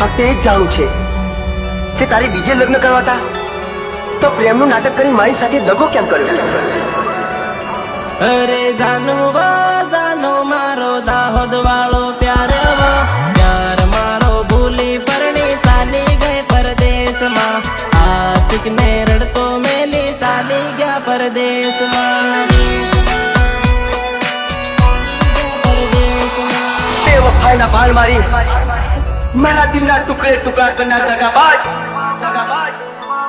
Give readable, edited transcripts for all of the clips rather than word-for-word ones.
ફક્ત એ જ જાણવું છે કે તારે બીજે લગ્ન કરવા હતા તો પ્રેમનું નાટક કરી મારી સાથે દગો કેમ કર્યો? અરે જાનો મારો દાહોદ વાળો પ્યાર મારો ભૂલી પરણી સાલી ગઈ પરદેશમાં આશિક ને રડતો મેલી સાલી ગયા પરદેશમાં બેવફાઈના બાણ મારી મારા દિલના ટુકડે ટુકડા કરનાર દગાબાજ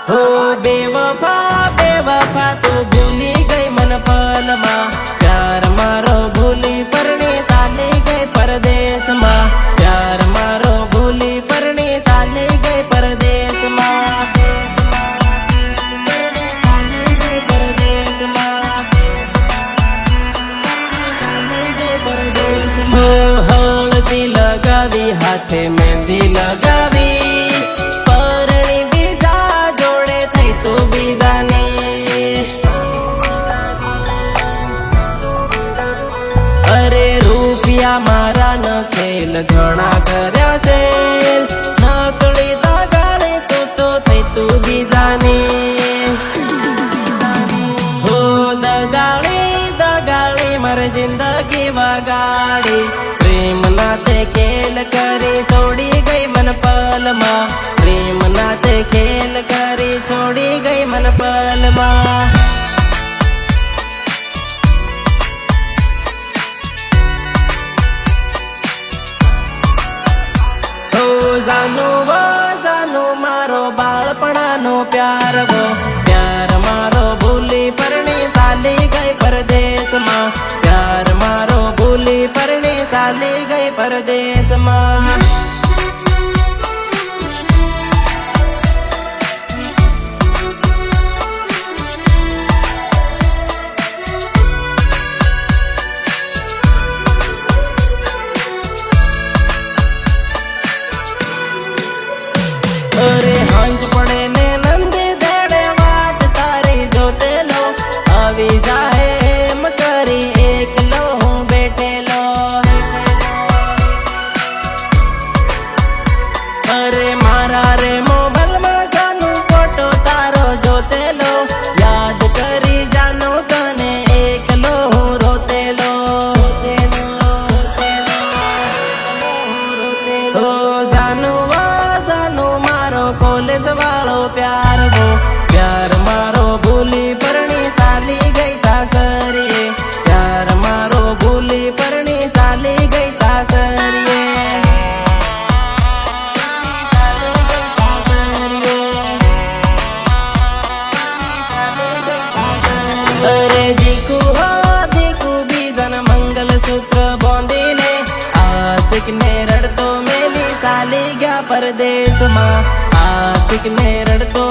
હો બેવફા તું ભૂલી ગઈ મન પલમાં પ્યાર મારો ભૂલી પરણી સાલી ગઈ પરદેશમાં પ્યાર મારો ભૂલી પરણી સાલી ગઈ પરદેશમાં હળદી લગાવી હાથે મહેંદી લગાવી પરણી બીજા જોડે થઈ તું બીજાની અરે રૂપિયા મારા ન ખેલ ઘણા કર્યા છે નકળી દગાડી તું તો થઈ તું બીજાની હો દગાડી મારી જિંદગી વગાડી પ્રેમ નાતે ખેલ કરી છોડી ગઈ મન પલમાં પ્રેમ નાતે ખેલ કરી છોડી ગઈ મન પલમાં ઓ જાનું મારો બાળપણાનો પ્યાર મારો ભૂલી પરણી સાલી ગઈ પરદેશમાં પ્યાર મારો ભૂલી પરણી સાલી ગઈ પરદેશમાં અરે હંસ પડે ને નંદી દેડે વાટ તારી જોતે લો આવી જાય એમ કરી એકલો હું બેઠેલો અરે મારા રે મોબાઈલમાં જાનું ફોટો તારો જોતેલો યાદ કરી જાનું તને એકલો હું રોતેલો ઓ જાનું મારો કોલેજ વાળો પ્યાર મારો ભૂલી પરણી સાલી ગઈ સાસરીએ પ્યાર મારો ભૂલી પરણી સાલી ગઈ સાસરીએ અરે દીકુ બીજન મંગલસૂત્ર બાંધીને આશિક ને રડતો મેલી સાલી ગયા પરદેશમાં આશિક ને રડતો